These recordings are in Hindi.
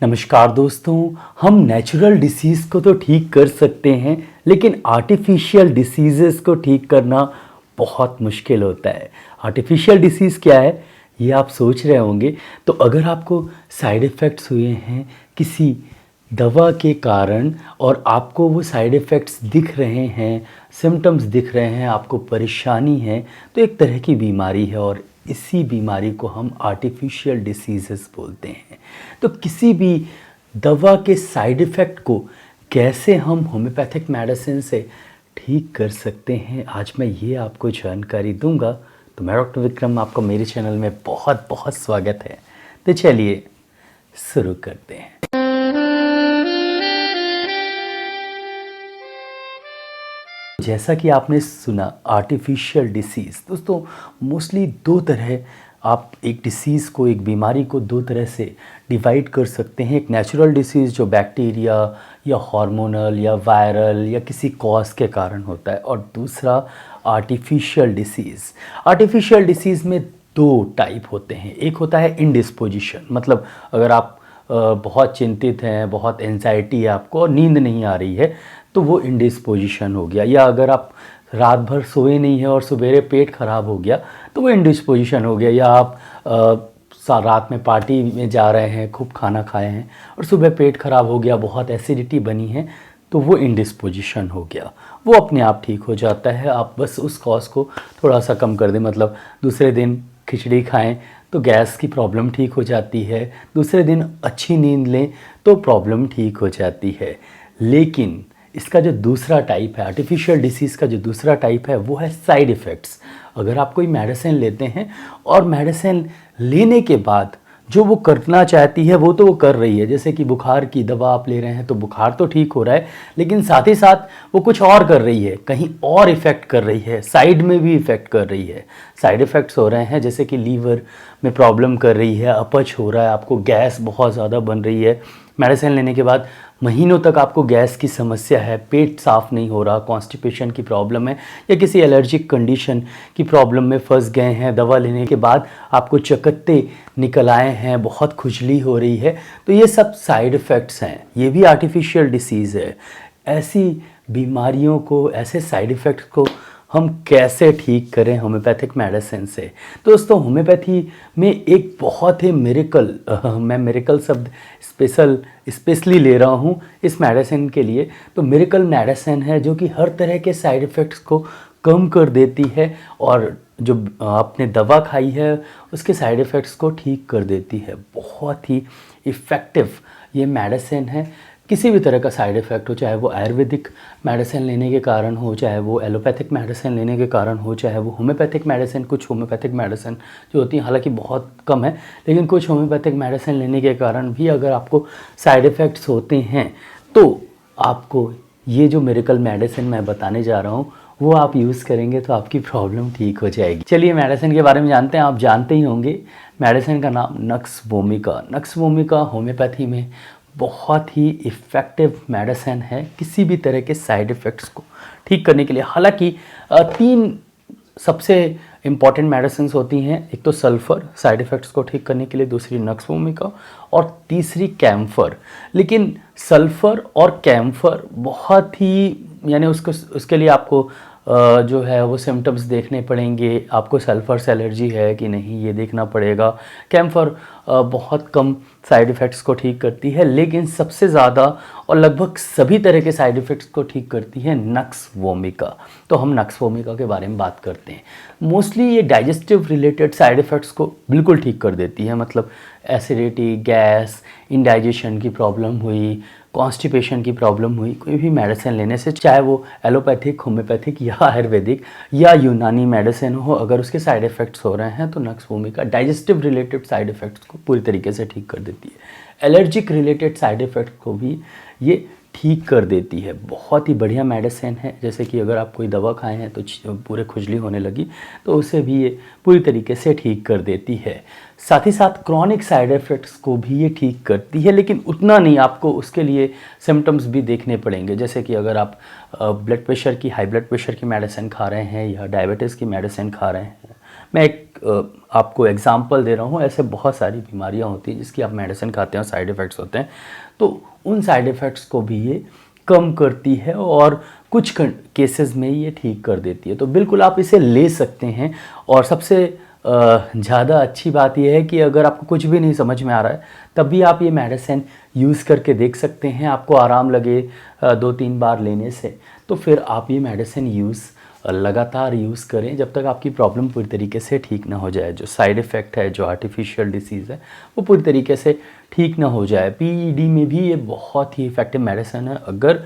नमस्कार दोस्तों। हम नेचुरल डिसीज़ को तो ठीक कर सकते हैं, लेकिन आर्टिफिशियल डिसीज़ेस को ठीक करना बहुत मुश्किल होता है। आर्टिफिशियल डिसीज़ क्या है, ये आप सोच रहे होंगे। तो अगर आपको साइड इफ़ेक्ट्स हुए हैं किसी दवा के कारण और आपको वो साइड इफ़ेक्ट्स दिख रहे हैं, सिम्टम्स दिख रहे हैं, आपको परेशानी है, तो एक तरह की बीमारी है और इसी बीमारी को हम आर्टिफिशियल डिसीज़ेस बोलते हैं। तो किसी भी दवा के साइड इफ़ेक्ट को कैसे हम होम्योपैथिक मेडिसिन से ठीक कर सकते हैं, आज मैं ये आपको जानकारी दूंगा। तो मैं डॉक्टर विक्रम, आपको मेरे चैनल में बहुत बहुत स्वागत है। तो चलिए शुरू करते हैं। जैसा कि आपने सुना आर्टिफिशियल डिसीज़, दोस्तों मोस्टली दो तरह आप एक डिसीज़ को, एक बीमारी को दो तरह से डिवाइड कर सकते हैं। एक नेचुरल डिसीज़ जो बैक्टीरिया या हार्मोनल या वायरल या किसी कॉज के कारण होता है, और दूसरा आर्टिफिशियल डिसीज़। आर्टिफिशियल डिसीज़ में दो टाइप होते हैं। एक होता है इंडिस्पोजिशन, मतलब अगर आप बहुत चिंतित हैं, बहुत एंजाइटी है आपको और नींद नहीं आ रही है, तो वो इंडिस्पोजिशन हो गया। या अगर आप रात भर सोए नहीं हैं और सवेरे पेट खराब हो गया, तो वो इंडिस्पोजिशन हो गया। या आप रात में पार्टी में जा रहे हैं, खूब खाना खाए हैं और सुबह पेट खराब हो गया, बहुत एसिडिटी बनी है, तो वो इंडिस्पोजिशन हो गया। वो अपने आप ठीक हो जाता है। आप बस उस कॉज को थोड़ा सा कम कर दें, मतलब दूसरे दिन खिचड़ी खाएं तो गैस की प्रॉब्लम ठीक हो जाती है, दूसरे दिन अच्छी नींद लें तो प्रॉब्लम ठीक हो जाती है। लेकिन इसका जो दूसरा टाइप है, आर्टिफिशियल डिसीज़ का जो दूसरा टाइप है, वो है साइड इफ़ेक्ट्स। अगर आप कोई मेडिसिन लेते हैं और मेडिसिन लेने के बाद जो वो करना चाहती है वो तो वो कर रही है, जैसे कि बुखार की दवा आप ले रहे हैं तो बुखार तो ठीक हो रहा है, लेकिन साथ ही साथ वो कुछ और कर रही है, कहीं और इफ़ेक्ट कर रही है, साइड में भी इफ़ेक्ट कर रही है। साइड इफ़ेक्ट्स हो रहे हैं जैसे कि लीवर में प्रॉब्लम कर रही है, अपच हो रहा है, आपको गैस बहुत ज़्यादा बन रही है, मेडिसिन लेने के बाद महीनों तक आपको गैस की समस्या है, पेट साफ़ नहीं हो रहा, कॉन्स्टिपेशन की प्रॉब्लम है, या किसी एलर्जिक कंडीशन की प्रॉब्लम में फंस गए हैं, दवा लेने के बाद आपको चकत्ते निकल आए हैं, बहुत खुजली हो रही है, तो ये सब साइड इफ़ेक्ट्स हैं। ये भी आर्टिफिशियल डिसीज़ है। ऐसी बीमारियों को, ऐसे साइड इफ़ेक्ट्स को हम कैसे ठीक करें होम्योपैथिक मेडिसिन से। दोस्तों होम्योपैथी में एक बहुत ही मिरेकल, मैं मिरेकल शब्द स्पेशली ले रहा हूँ इस मेडिसिन के लिए। तो मिरेकल मेडिसिन है जो कि हर तरह के साइड इफ़ेक्ट्स को कम कर देती है और जो आपने दवा खाई है उसके साइड इफ़ेक्ट्स को ठीक कर देती है। बहुत ही इफ़ेक्टिव ये मेडिसिन है। किसी भी तरह का साइड इफ़ेक्ट हो, चाहे वो आयुर्वेदिक मेडिसिन लेने के कारण हो, चाहे वो एलोपैथिक मेडिसिन लेने के कारण हो, चाहे वो होम्योपैथिक मेडिसिन, कुछ होम्योपैथिक मेडिसिन जो होती हैं, हालांकि बहुत कम है, लेकिन कुछ होम्योपैथिक मेडिसिन लेने के कारण भी अगर आपको साइड इफ़ेक्ट्स होते हैं तो आपको ये जो मिरेकल मेडिसिन मैं बताने जा रहा हूँ वो आप यूज़ करेंगे तो आपकी प्रॉब्लम ठीक हो जाएगी। चलिए मेडिसिन के बारे में जानते हैं। आप जानते ही होंगे मेडिसिन का नाम nux vomica. Nux vomica homeopathy में बहुत ही इफ़ेक्टिव मेडिसिन है किसी भी तरह के साइड इफ़ेक्ट्स को ठीक करने के लिए। हालांकि तीन सबसे इम्पॉर्टेंट मेडिसिन होती हैं। एक तो सल्फ़र साइड इफ़ेक्ट्स को ठीक करने के लिए, दूसरी नक्स वोमिका और तीसरी कैम्फर। लेकिन सल्फ़र और कैम्फर बहुत ही, यानी उसके लिए आपको जो है वो सिम्टम्स देखने पड़ेंगे। आपको सल्फ़र से एलर्जी है कि नहीं ये देखना पड़ेगा। कैम्फर बहुत कम साइड इफ़ेक्ट्स को ठीक करती है, लेकिन सबसे ज़्यादा और लगभग सभी तरह के साइड इफ़ेक्ट्स को ठीक करती है नक्स वोमिका। तो हम नक्स वोमिका के बारे में बात करते हैं। मोस्टली ये डाइजेस्टिव रिलेटेड साइड इफ़ेक्ट्स को बिल्कुल ठीक कर देती है, मतलब एसिडिटी, गैस, इंडाइजेशन की प्रॉब्लम हुई, कॉन्स्टिपेशन की प्रॉब्लम हुई, कोई भी मेडिसिन लेने से, चाहे वो एलोपैथिक, होम्योपैथिक या आयुर्वेदिक या यूनानी मेडिसिन हो, अगर उसके साइड इफ़ेक्ट्स हो रहे हैं तो nux vomica digestive related side effects को पूरी तरीके से ठीक कर देती है। एलर्जिक रिलेटेड साइड इफ़ेक्ट को भी ये ठीक कर देती है। बहुत ही बढ़िया मेडिसिन है। जैसे कि अगर आप कोई दवा खाए हैं तो पूरे खुजली होने लगी तो उसे भी ये पूरी तरीके से ठीक कर देती है। साथ ही साथ क्रॉनिक साइड इफ़ेक्ट्स को भी ये ठीक करती है, लेकिन उतना नहीं, आपको उसके लिए सिम्टम्स भी देखने पड़ेंगे। जैसे कि अगर आप ब्लड प्रेशर की, हाई ब्लड प्रेशर की मेडिसिन खा रहे हैं या डायबिटीज़ की मेडिसिन खा रहे हैं, मैं एक आपको एग्जांपल दे रहा हूँ, ऐसे बहुत सारी बीमारियाँ होती हैं जिसकी आप मेडिसिन खाते हैं और साइड इफ़ेक्ट्स होते हैं, तो उन साइड इफ़ेक्ट्स को भी ये कम करती है और कुछ केसेस में ये ठीक कर देती है। तो बिल्कुल आप इसे ले सकते हैं। और सबसे ज़्यादा अच्छी बात यह है कि अगर आपको कुछ भी नहीं समझ में आ रहा है तब भी आप ये मेडिसिन यूज़ करके देख सकते हैं। आपको आराम लगे 2-3 बार लेने से, तो फिर आप ये मेडिसिन लगातार यूज़ करें जब तक आपकी प्रॉब्लम पूरी तरीके से ठीक ना हो जाए। जो साइड इफ़ेक्ट है, जो आर्टिफिशियल डिसीज़ है, वो पूरी तरीके से ठीक ना हो जाए। पीईडी में भी ये बहुत ही इफ़ेक्टिव मेडिसिन है। अगर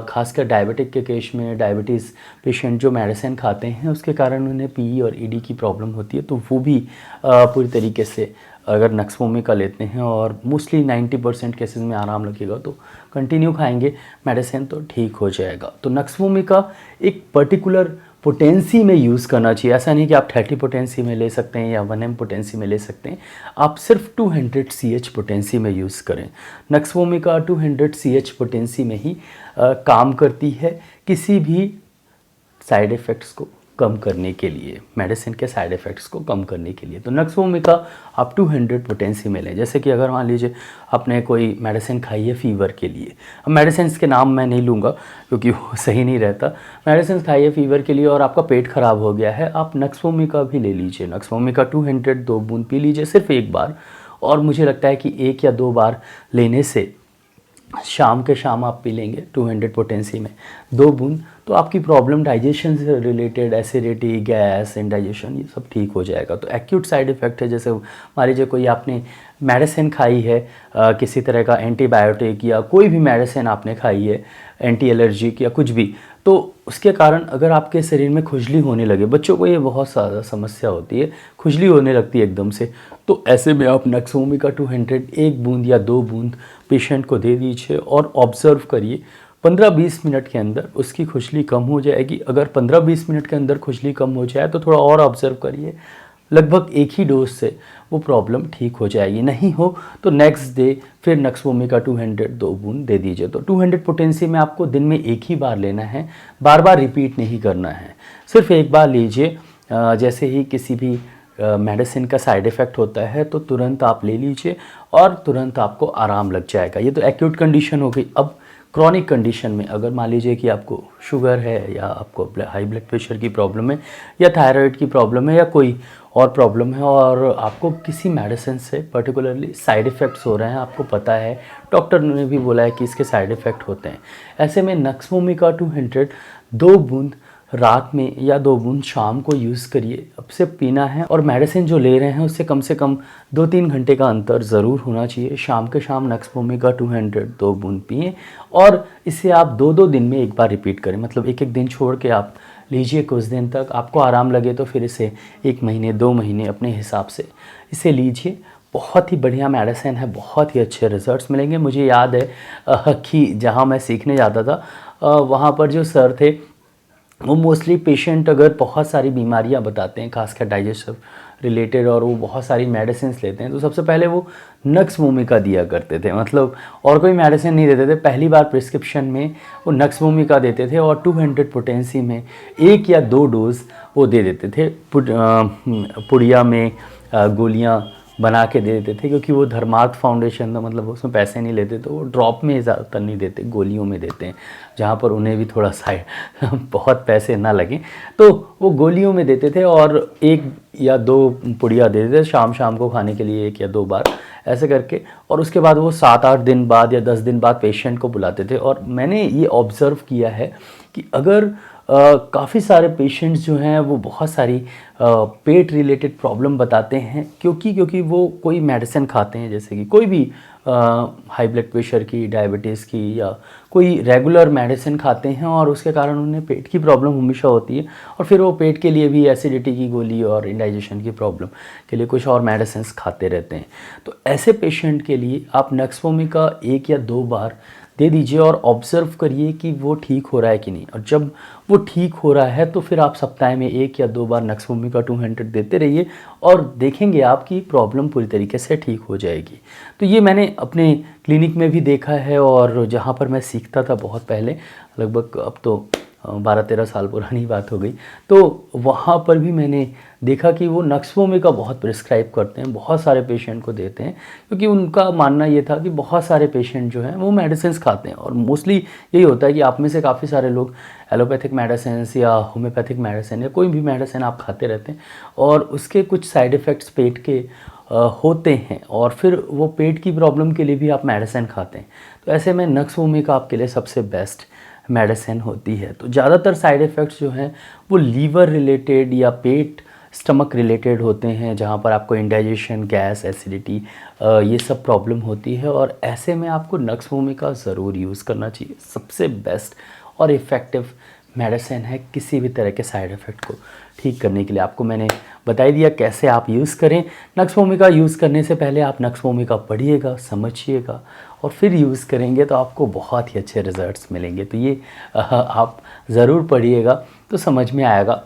खासकर डायबिटिक के केस में, डायबिटीज़ पेशेंट जो मेडिसिन खाते हैं उसके कारण उन्हें पी और ईडी की प्रॉब्लम होती है, तो वो भी पूरी तरीके से अगर नक्सवोमिका लेते हैं और मोस्टली 90% केसेस में आराम लगेगा तो कंटिन्यू खाएंगे मेडिसिन तो ठीक हो जाएगा। तो नक्सवोमिका एक पर्टिकुलर पोटेंसी में यूज़ करना चाहिए। ऐसा नहीं कि आप 30 पोटेंसी में ले सकते हैं या 1 m पोटेंसी में ले सकते हैं। आप सिर्फ 200 CH पोटेंसी में यूज़ करें। नक्सवोमिका 200 CH पोटेंसी में ही काम करती है किसी भी साइड इफ़ेक्ट्स को कम करने के लिए, मेडिसिन के साइड इफ़ेक्ट्स को कम करने के लिए। तो नक्सवोमिका आप 200 पोटेंसी में लें। जैसे कि अगर मान लीजिए आपने कोई मेडिसिन खाई है फीवर के लिए, अब मेडिसिन के नाम मैं नहीं लूँगा क्योंकि वो सही नहीं रहता। मेडिसिन खाई है फीवर के लिए और आपका पेट ख़राब हो गया है, आप नक्सवोमिका भी ले लीजिए। नक्सवोमिका 200 2 बूंद पी लीजिए सिर्फ एक बार। और मुझे लगता है कि 1 या 2 बार लेने से, शाम के शाम आप पी लेंगे 200 पोटेंसी में 2 बूंद, तो आपकी प्रॉब्लम डाइजेशन से रिलेटेड, एसिडिटी, गैस, इंडाइजेशन, ये सब ठीक हो जाएगा। तो एक्यूट साइड इफ़ेक्ट है, जैसे मान लीजिए कोई आपने मेडिसिन खाई है, किसी तरह का एंटीबायोटिक या कोई भी मेडिसिन आपने खाई है, एंटी एलर्जिक या कुछ भी, तो उसके कारण अगर आपके शरीर में खुजली होने लगे, बच्चों को ये बहुत ज़्यादा समस्या होती है, खुजली होने लगती है एकदम से, तो ऐसे में आप नक्सवोमिका 200 1 बूंद या 2 बूंद पेशेंट को दे दीजिए और ऑब्ज़र्व करिए। 15-20 मिनट के अंदर उसकी खुजली कम हो जाएगी। अगर 15-20 मिनट के अंदर खुजली कम हो जाए तो थोड़ा और ऑब्ज़र्व करिए, लगभग एक ही डोज से वो प्रॉब्लम ठीक हो जाएगी। नहीं हो तो नेक्स्ट डे फिर नक्सवोमिका 200 2 बूंद दे दीजिए। तो 200 पोटेंसी में आपको दिन में एक ही बार लेना है, बार बार रिपीट नहीं करना है, सिर्फ एक बार लीजिए। जैसे ही किसी भी मेडिसिन का साइड इफ़ेक्ट होता है तो तुरंत आप ले लीजिए और तुरंत आपको आराम लग जाएगा। ये तो एक्यूट कंडीशन हो गई। अब क्रॉनिक कंडीशन में अगर मान लीजिए कि आपको शुगर है या आपको हाई ब्लड प्रेशर की प्रॉब्लम है या थायराइड की प्रॉब्लम है या कोई और प्रॉब्लम है और आपको किसी मेडिसिन से पर्टिकुलरली साइड इफ़ेक्ट्स हो रहे हैं, आपको पता है, डॉक्टर ने भी बोला है कि इसके साइड इफ़ेक्ट होते हैं, ऐसे में नक्सवोमिका 200 2 बूंद रात में या 2 बूंद शाम को यूज़ करिए। अब से पीना है और मेडिसिन जो ले रहे हैं उससे कम से कम 2-3 घंटे का अंतर ज़रूर होना चाहिए। शाम के शाम नक्सवोमिका 200 2 बूंद पिएँ और इसे आप 2-2 दिन में एक बार रिपीट करें, मतलब एक दिन छोड़ के आप लीजिए कुछ दिन तक। आपको आराम लगे तो फिर इसे 1 महीने 2 महीने अपने हिसाब से इसे लीजिए। बहुत ही बढ़िया मेडिसिन है, बहुत ही अच्छे रिजल्ट्स मिलेंगे। मुझे याद है कि जहाँ मैं सीखने जाता था वहाँ पर जो सर थे वो मोस्टली पेशेंट अगर बहुत सारी बीमारियां बताते हैं, खासकर डाइजेस्टिव रिलेटेड, और वो बहुत सारी मेडिसिन लेते हैं, तो सबसे पहले वो नक्सवोमिका दिया करते थे, मतलब और कोई मेडिसिन नहीं देते थे। पहली बार प्रिस्क्रिप्शन में वो नक्सवोमिका देते थे और 200 पोटेंसी में 1 या 2 डोज वो दे देते थे। पुड़िया में गोलियां बना के दे देते थे, क्योंकि वो धर्मार्थ फाउंडेशन था, मतलब उसमें पैसे नहीं लेते, तो वो ड्रॉप में ज़्यादातर नहीं देते, गोलियों में देते हैं, जहाँ पर उन्हें भी थोड़ा साइड बहुत पैसे ना लगें, तो वो गोलियों में देते थे और 1 या 2 पुड़िया दे देते थे शाम शाम को खाने के लिए, 1 या 2 बार ऐसे करके। और उसके बाद वो 7-8 दिन बाद या 10 दिन बाद पेशेंट को बुलाते थे। और मैंने ये ऑब्ज़र्व किया है कि अगर काफ़ी सारे पेशेंट्स जो हैं वो बहुत सारी पेट रिलेटेड प्रॉब्लम बताते हैं, क्योंकि वो कोई मेडिसिन खाते हैं, जैसे कि कोई भी हाई ब्लड प्रेशर की, डायबिटीज़ की, या कोई रेगुलर मेडिसिन खाते हैं और उसके कारण उन्हें पेट की प्रॉब्लम हमेशा होती है, और फिर वो पेट के लिए भी एसिडिटी की गोली और इंडाइजेशन की प्रॉब्लम के लिए कुछ और मेडिसिन खाते रहते हैं। तो ऐसे पेशेंट के लिए आप नक्सवोमिका 1 या 2 बार दे दीजिए और ऑब्ज़र्व करिए कि वो ठीक हो रहा है कि नहीं। और जब वो ठीक हो रहा है तो फिर आप सप्ताह में 1 या 2 बार नक्सवोमिका 200 देते रहिए और देखेंगे आपकी प्रॉब्लम पूरी तरीके से ठीक हो जाएगी। तो ये मैंने अपने क्लिनिक में भी देखा है, और जहाँ पर मैं सीखता था बहुत पहले, लगभग अब तो 12-13 साल पुरानी बात हो गई। तो वहाँ पर भी मैंने देखा कि वो नक्स-वोमिका बहुत प्रिस्क्राइब करते हैं, बहुत सारे पेशेंट को देते हैं, क्योंकि उनका मानना ये था कि बहुत सारे पेशेंट जो हैं वो मेडिसिन्स खाते हैं और मोस्टली यही होता है कि आप में से काफ़ी सारे लोग एलोपैथिक मेडिसिन्स या होम्योपैथिक मेडिसिन या कोई भी मेडिसिन आप खाते रहते हैं और उसके कुछ साइड इफ़ेक्ट्स पेट के होते हैं और फिर वो पेट की प्रॉब्लम के लिए भी आप मेडिसिन खाते हैं। तो ऐसे में नक्स-वोमिका आपके लिए सबसे बेस्ट मेडिसिन होती है। तो ज़्यादातर साइड इफ़ेक्ट्स जो हैं वो लीवर रिलेटेड या पेट स्टमक रिलेटेड होते हैं, जहाँ पर आपको इंडाइजेशन, गैस, एसिडिटी ये सब प्रॉब्लम होती है और ऐसे में आपको नक्स-वोमिका ज़रूर यूज़ करना चाहिए। सबसे बेस्ट और इफ़ेक्टिव मेडिसिन है किसी भी तरह के साइड इफ़ेक्ट को ठीक करने के लिए। आपको मैंने बता ही दिया कैसे आप यूज़ करें। नक्स-वोमिका यूज़ करने से पहले आप नक्स-वोमिका पढ़िएगा, समझिएगा और फिर यूज़ करेंगे तो आपको बहुत ही अच्छे रिज़ल्ट्स मिलेंगे। तो ये आप ज़रूर पढ़िएगा तो समझ में आएगा।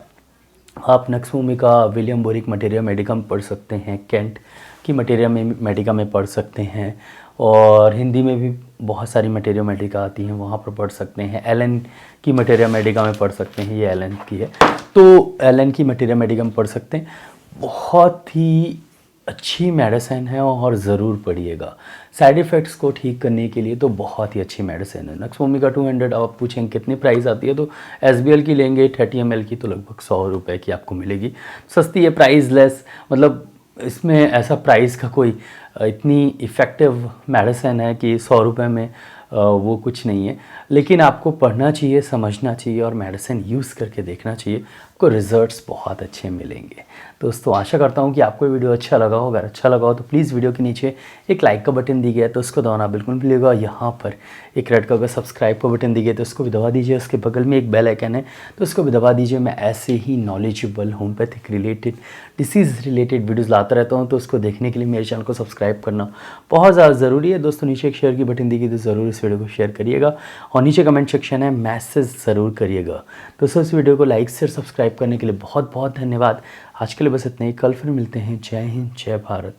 आप नक्स-वोमिका विलियम बोरिक मटेरिया मेडिकम पढ़ सकते हैं, कैंट की मटेरिया मेडिका में पढ़ सकते हैं और हिंदी में भी बहुत सारी मटेरिया मेडिका आती हैं, वहाँ पर पढ़ सकते हैं। एलन की मटेरिया मेडिका में पढ़ सकते हैं, ये एलन की है, तो एलन की मटेरिया मेडिका में पढ़ सकते हैं। बहुत ही अच्छी मेडिसिन है और ज़रूर पढ़िएगा। साइड इफ़ेक्ट्स को ठीक करने के लिए तो बहुत ही अच्छी मेडिसिन है। नक्स-वोमिका 200 आप पूछेंगे कितनी प्राइस आती है, तो एसबीएल की लेंगे 30 ml की तो लगभग 100 रुपये की आपको मिलेगी। सस्ती है, प्राइस लेस, मतलब इसमें ऐसा प्राइस का कोई इतनी इफ़ेक्टिव मेडिसिन है कि 100 रुपये में वो कुछ नहीं है। लेकिन आपको पढ़ना चाहिए, समझना चाहिए और मेडिसिन यूज़ करके देखना चाहिए, आपको रिज़ल्ट्स बहुत अच्छे मिलेंगे। दोस्तों आशा करता हूँ कि आपको ये वीडियो अच्छा लगा हो। अगर अच्छा लगा हो तो प्लीज़ वीडियो के नीचे एक लाइक का बटन दी गया है तो उसको दबाना बिल्कुल नहीं भूलिएगा। यहाँ पर एक रेड कलर का सब्सक्राइब का बटन दी गया है तो उसको भी दबा दीजिए। उसके बगल में एक बेल आइकन है तो उसको भी दबा दीजिए। मैं ऐसे ही knowledgeable homeopathic related, disease related videos लाता रहता हूँ, तो उसको देखने के लिए मेरे चैनल को सब्सक्राइब करना बहुत ज़्यादा ज़रूरी है। दोस्तों नीचे एक शेयर की बटन दी गई तो ज़रूर इस वीडियो को शेयर करिएगा और नीचे कमेंट सेक्शन है, मैसेज ज़रूर करिएगा। दोस्तों इस वीडियो को लाइक शेयर सब्सक्राइब करने के लिए बहुत बहुत धन्यवाद। आज के लिए बस इतना ही, कल फिर मिलते हैं। जय हिंद, जय भारत,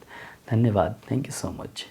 धन्यवाद, थैंक यू सो मच।